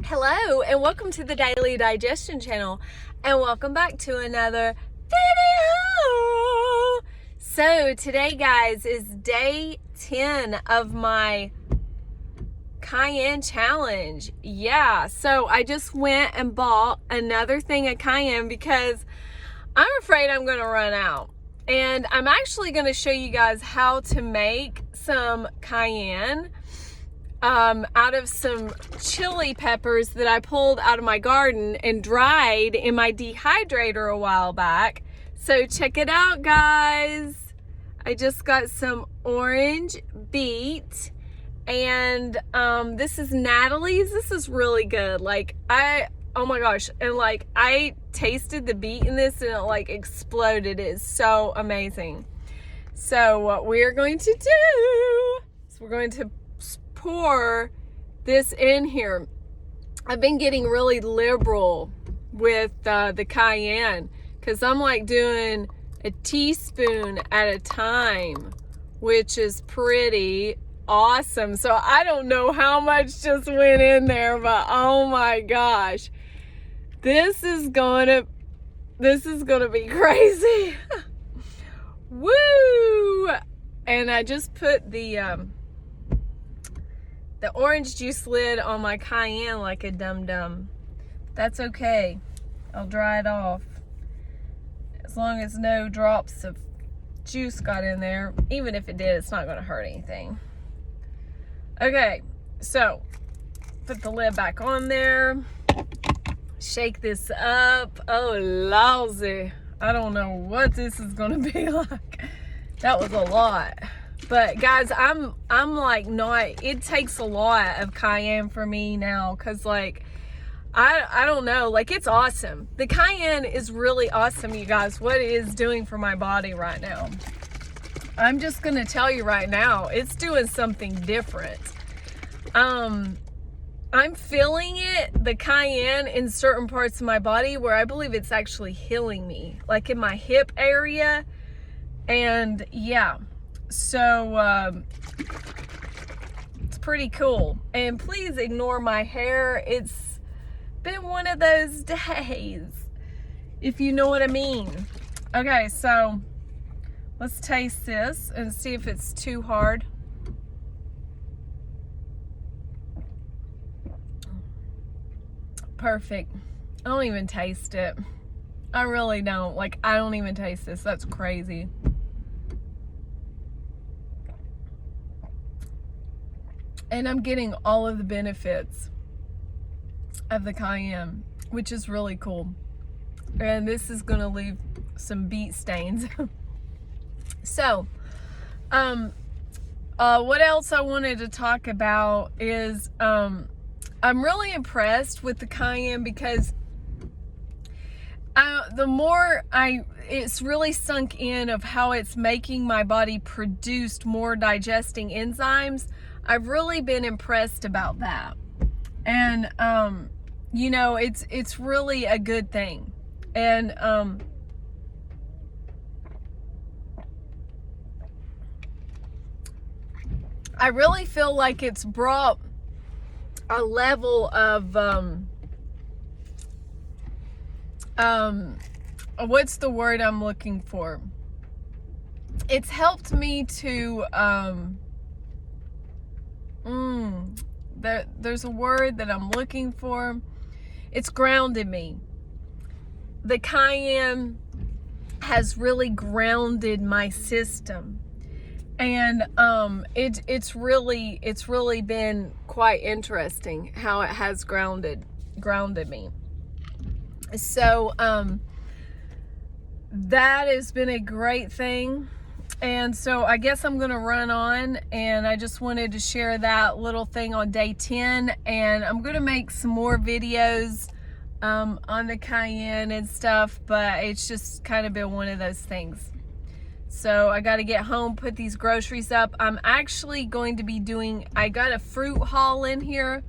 Hello and welcome to the Daily Digestion channel, and welcome back to another video. So today, guys, is day 10 of my cayenne challenge. Yeah, so I just went and bought another thing of cayenne because I'm afraid I'm going to run out. And I'm actually going to show you guys how to make some cayenne out of some chili peppers that I pulled out of my garden and dried in my dehydrator a while back. So check it out, guys. I just got some orange beet, and this is Natalie's. This is really good. Oh my gosh. And I tasted the beet in this and it exploded. It is so amazing. So what we're going to do is we're going to pour this in here. I've been getting really liberal with the cayenne because I'm doing a teaspoon at a time, which is pretty awesome. So I don't know how much just went in there, but oh my gosh, this is gonna be crazy. Woo! And I just put the orange juice lid on my cayenne like a dum-dum. That's okay. I'll dry it off. As long as no drops of juice got in there. Even if it did, it's not going to hurt anything. Okay, so put the lid back on there. Shake this up. Oh, lousy. I don't know what this is going to be like. That was a lot. But guys, I'm not, it takes a lot of cayenne for me now, because I don't know, it's awesome. The cayenne is really awesome, you guys, what it is doing for my body right now. I'm just gonna tell you right now, it's doing something different. I'm feeling it, the cayenne, in certain parts of my body where I believe it's actually healing me, like in my hip area. And yeah. So it's pretty cool. And please ignore my hair. It's been one of those days, if you know what I mean. Okay, so let's taste this and see if it's too hard. Perfect. I don't even taste it. I really don't. I don't even taste this. That's crazy. And I'm getting all of the benefits of the cayenne, which is really cool. And this is gonna leave some beet stains. So, what else I wanted to talk about is, I'm really impressed with the cayenne because it's really sunk in of how it's making my body produce more digesting enzymes. I've really been impressed about that. And, you know, it's really a good thing. And, I really feel like it's brought a level of, what's the word I'm looking for? It's helped me to, there's a word that I'm looking for. It's grounded me. The cayenne has really grounded my system, and it's really been quite interesting how it has grounded me. So that has been a great thing. And so I guess I'm going to run on, and I just wanted to share that little thing on day 10. And I'm going to make some more videos on the cayenne and stuff, but it's just kind of been one of those things. So I got to get home, put these groceries up. I'm actually going to be I got a fruit haul in here.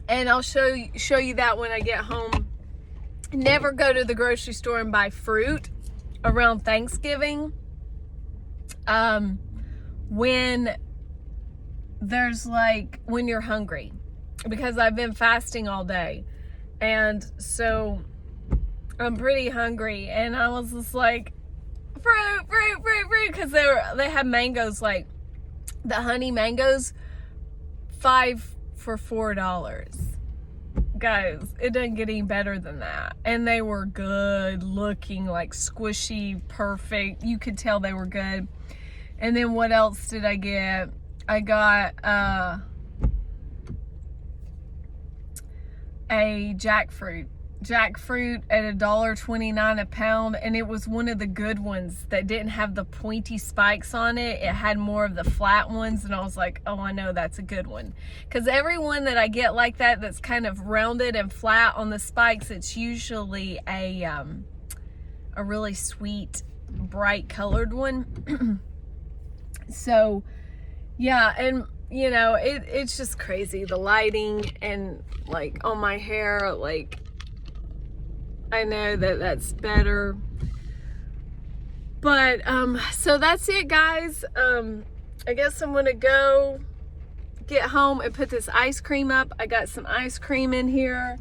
And I'll show you that when I get home. Never go to the grocery store and buy fruit around Thanksgiving. When there's like when you're hungry, because I've been fasting all day, and so I'm pretty hungry, and I was just like, fruit, because they had mangoes, like the honey mangoes, 5 for $4. Guys, it doesn't get any better than that. And they were good looking, like squishy, perfect. You could tell they were good. And then what else did I get? I got a jackfruit at $1.29 a pound, and it was one of the good ones that didn't have the pointy spikes on it. It had more of the flat ones, and I was like, oh, I know that's a good one, because every one that I get like that that's kind of rounded and flat on the spikes, it's usually a really sweet, bright colored one. So yeah, and you know, it's just crazy, the lighting and like on my hair, like I know that that's better, but so that's it, guys. I guess I'm gonna go get home and put this ice cream up. I got some ice cream in here,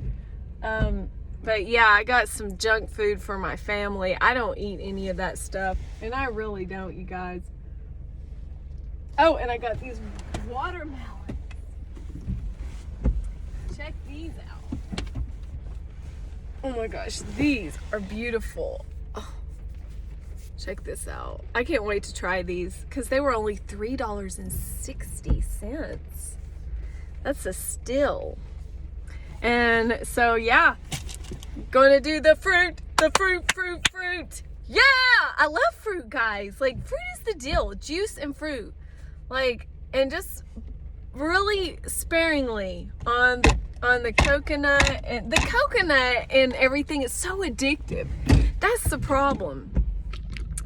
but yeah, I got some junk food for my family. I don't eat any of that stuff, and I really don't, you guys. Oh, and I got these watermelons. Check these out. Oh my gosh, these are beautiful. Oh, check this out. I can't wait to try these because they were only $3.60. That's a steal. And so yeah, gonna do the fruit. Yeah, I love fruit, guys. Like, fruit is the deal. Juice and fruit. Like, and just really sparingly on the coconut, and the coconut and everything is so addictive. That's the problem,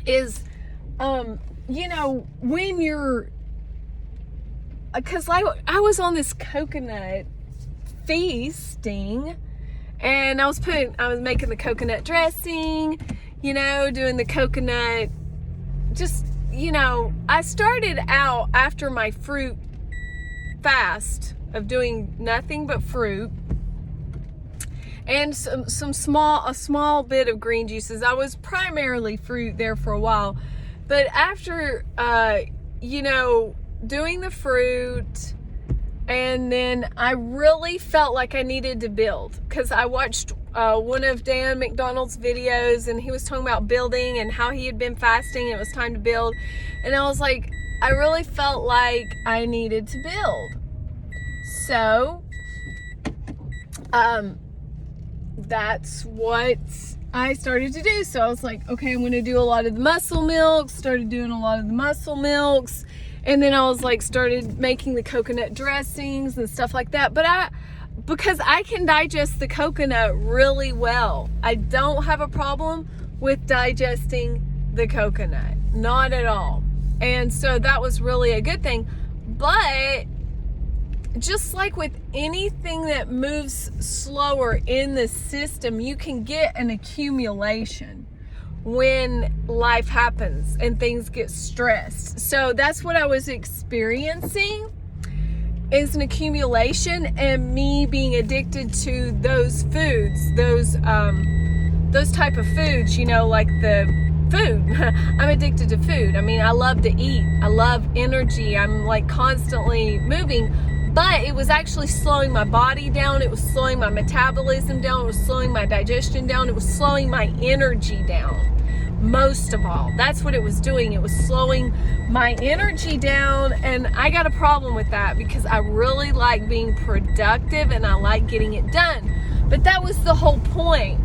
is you know, when you're, because I was on this coconut feasting, and I was making the coconut dressing, you know, doing the coconut, just, you know, I started out after my fruit fast of doing nothing but fruit and a small bit of green juices. I was primarily fruit there for a while, but after you know, doing the fruit, and then I really felt like I needed to build, because I watched one of Dan McDonald's videos, and he was talking about building and how he had been fasting and it was time to build, and I was like, I really felt like I needed to build. So that's what I started to do. So I was like, okay, I'm going to do a lot of the muscle milks, started doing a lot of the muscle milks. And then I was like, started making the coconut dressings and stuff like that. But because I can digest the coconut really well, I don't have a problem with digesting the coconut. Not at all. And so that was really a good thing. But just like with anything that moves slower in the system, you can get an accumulation when life happens and things get stressed. So that's what I was experiencing, is an accumulation, and me being addicted to those foods, those type of foods, you know, like the food. I'm addicted to food. I mean, I love to eat. I love energy. I'm like constantly moving, but it was actually slowing my body down. It was slowing my metabolism down. It was slowing my digestion down. It was slowing my energy down. Most of all, that's what it was doing. It was slowing my energy down, and I got a problem with that because I really like being productive and I like getting it done. But that was the whole point.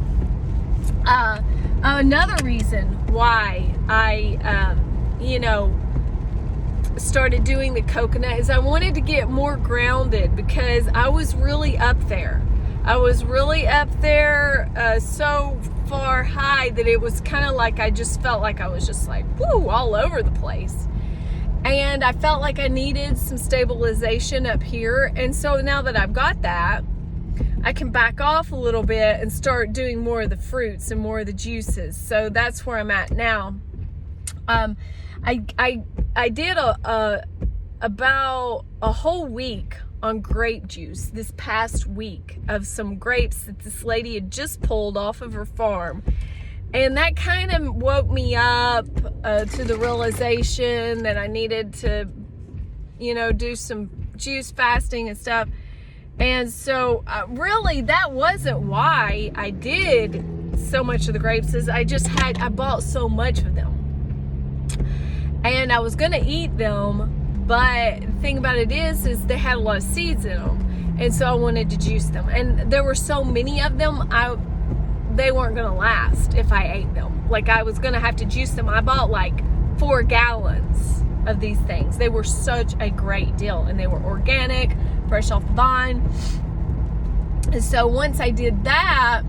Another reason why I, you know, started doing the coconut is I wanted to get more grounded, because I was really up there. So far high that it was kind of like I just felt like I was just like, whoo, all over the place. And I felt like I needed some stabilization up here. And so now that I've got that, I can back off a little bit and start doing more of the fruits and more of the juices. So that's where I'm at now. I did a about a whole week on grape juice this past week of some grapes that this lady had just pulled off of her farm. And that kind of woke me up to the realization that I needed to, do some juice fasting and stuff. And so really that wasn't why I did so much of the grapes, is I bought so much of them. And I was going to eat them, but the thing about it is they had a lot of seeds in them. And so I wanted to juice them. And there were so many of them, they weren't going to last if I ate them. Like, I was going to have to juice them. I bought like 4 gallons of these things. They were such a great deal, and they were organic, fresh off the vine. And so once I did that,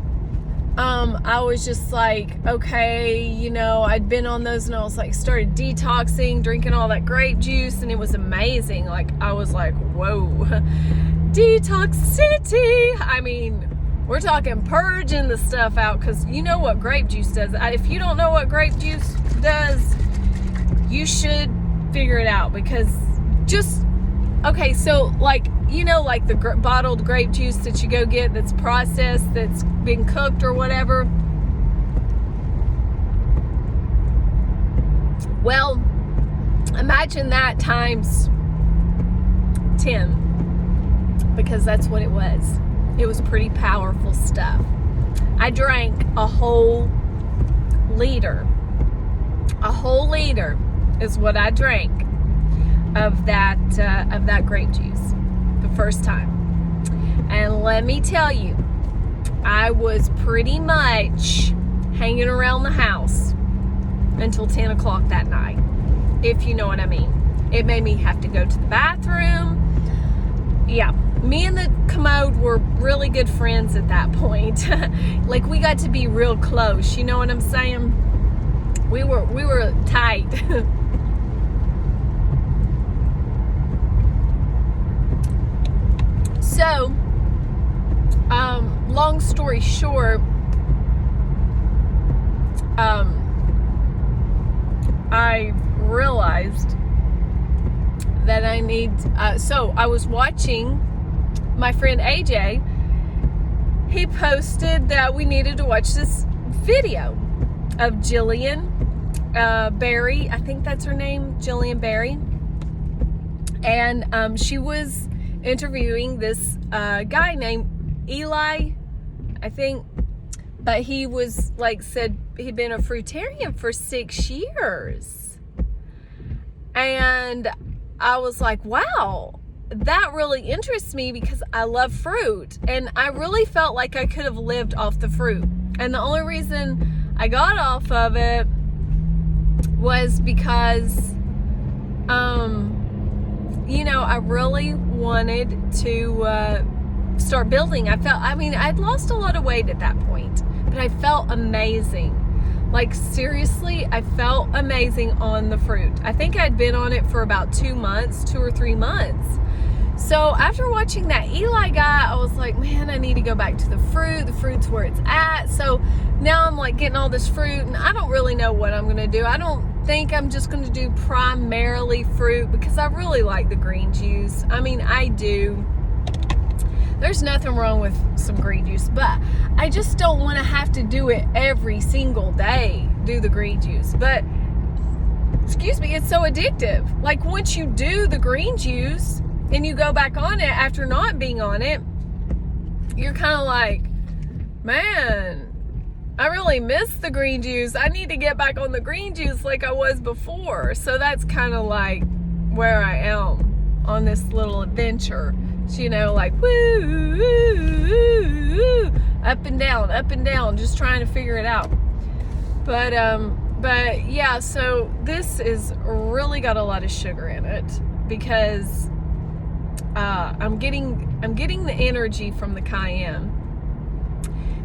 I was just like, okay, I'd been on those, and I was like, started detoxing, drinking all that grape juice, and it was amazing. Like, I was like, whoa, detoxicity. I mean, we're talking purging the stuff out, because you know what grape juice does. If you don't know what grape juice does, you should figure it out, because okay, so like the bottled grape juice that you go get that's processed, that's been cooked or whatever. Well, imagine that times 10, because that's what it was. It was pretty powerful stuff. I drank a whole liter. A whole liter is what I drank of that grape juice the first time. And let me tell you, I was pretty much hanging around the house until 10 o'clock that night, if you know what I mean. It made me have to go to the bathroom. Yeah, me and the commode were really good friends at that point. Like, we got to be real close, you know what I'm saying? We were tight. So, long story short, I realized that I need, so I was watching my friend AJ. He posted that we needed to watch this video of Jillian Berry. I think that's her name, Jillian Berry. And she was interviewing this guy named Eli, I think, but he was said he'd been a fruitarian for 6 years. And I was like, wow, that really interests me, because I love fruit, and I really felt like I could have lived off the fruit. And the only reason I got off of it was because I really wanted to start building. I'd lost a lot of weight at that point, but I felt amazing. Like, seriously, I felt amazing on the fruit. I think I'd been on it for about 2 or 3 months. So after watching that Eli guy, I was like, man, I need to go back to the fruit. The fruit's where it's at. So now I'm like getting all this fruit, and I don't really know what I'm going to do. I don't think I'm just going to do primarily fruit, because I really like the green juice. I mean, I do. There's nothing wrong with some green juice, but I just don't want to have to do it every single day, do the green juice. But, excuse me, it's so addictive. Like, once you do the green juice and you go back on it after not being on it, you're kind of like, man, I really miss the green juice. I need to get back on the green juice like I was before. So that's kind of like where I am on this little adventure. Like, woo, woo, woo, woo, up and down, just trying to figure it out. But yeah, so this is really got a lot of sugar in it, because I'm getting the energy from the cayenne,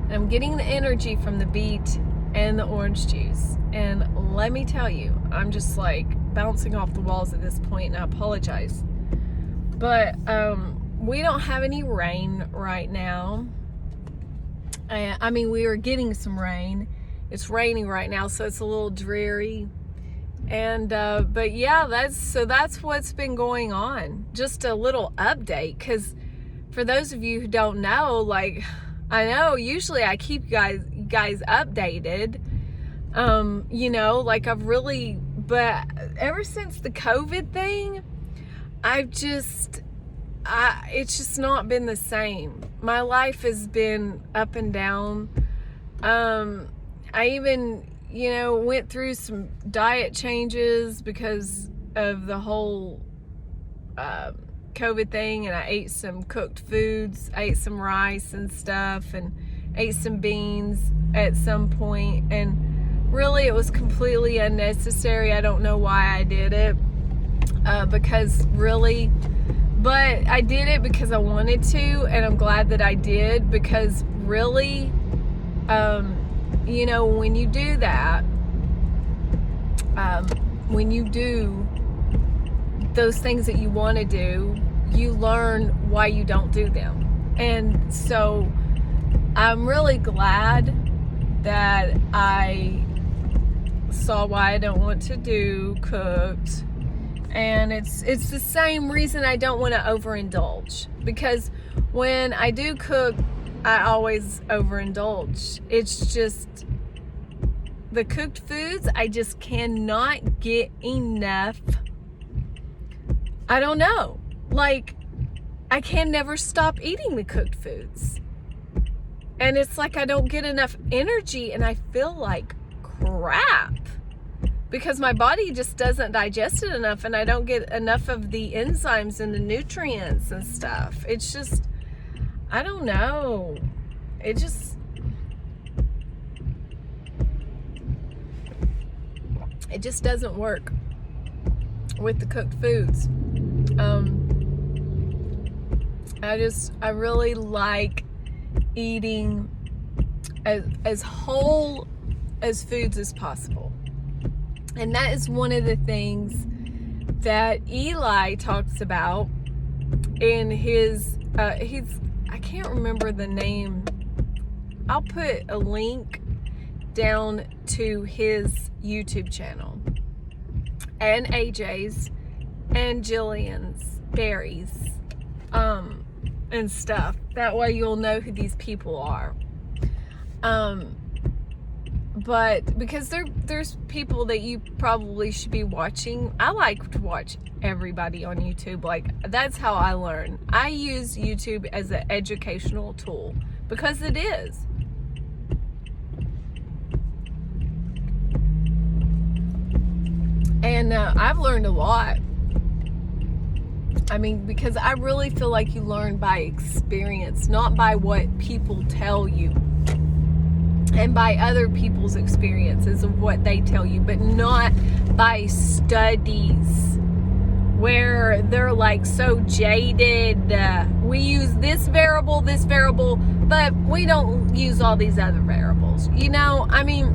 and I'm getting the energy from the beet and the orange juice. And let me tell you, I'm just like bouncing off the walls at this point, and I apologize. But we don't have any rain right now. We are getting some rain. It's raining right now, so it's a little dreary. And but yeah, that's what's been going on. Just a little update, because for those of you who don't know, like, I know usually I keep you guys updated, you know, like I've really, but ever since the COVID thing, it's just not been the same. My life has been up and down. I even, you know, went through some diet changes because of the whole COVID thing, and I ate some cooked foods. I ate some rice and stuff, and ate some beans at some point, and really it was completely unnecessary. I don't know why I did it, because really, but I did it because I wanted to, and I'm glad that I did, because really, you know, when you do that, when you do those things that you want to do, you learn why you don't do them. And so I'm really glad that I saw why I don't want to do cooked. And it's the same reason I don't want to overindulge, because when I do cook, I always overindulge. It's just the cooked foods, I just cannot get enough. I don't know. Like, I can never stop eating the cooked foods. And it's like I don't get enough energy, and I feel like crap because my body just doesn't digest it enough, and I don't get enough of the enzymes and the nutrients and stuff. It's just, I don't know. It just doesn't work with the cooked foods. I really like eating as whole as foods as possible. And that is one of the things that Eli talks about in his, I can't remember the name. I'll put a link down to his YouTube channel, and AJ's, and Jillian's, Barry's, and stuff. That way you'll know who these people are. But because there's people that you probably should be watching. I like to watch everybody on YouTube. Like, that's how I learn. I use YouTube as an educational tool, because it is. And I've learned a lot. I mean, because I really feel like you learn by experience, not by what people tell you, and by other people's experiences of what they tell you, but not by studies where they're like so jaded. We use this variable, but we don't use all these other variables. You know, I mean,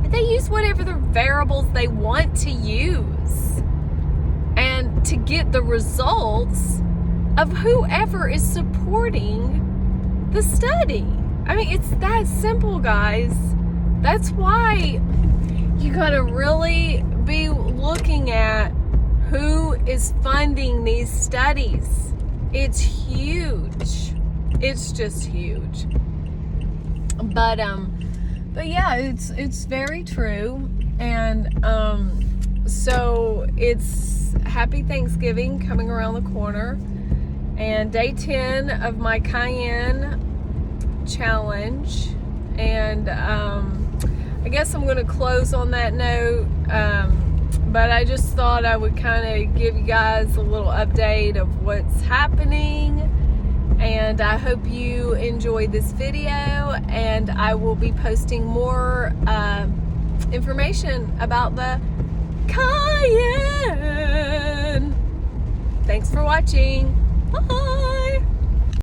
they use whatever the variables they want to use, and to get the results of whoever is supporting the study. I mean, it's that simple, guys. That's why you gotta really be looking at who is funding these studies. It's huge. It's just huge. But yeah, it's very true. And so it's Happy Thanksgiving coming around the corner, and day 10 of my cayenne challenge. And I guess I'm gonna close on that note, but I just thought I would kind of give you guys a little update of what's happening, and I hope you enjoyed this video, and I will be posting more information about the cayenne. Thanks for watching. Bye.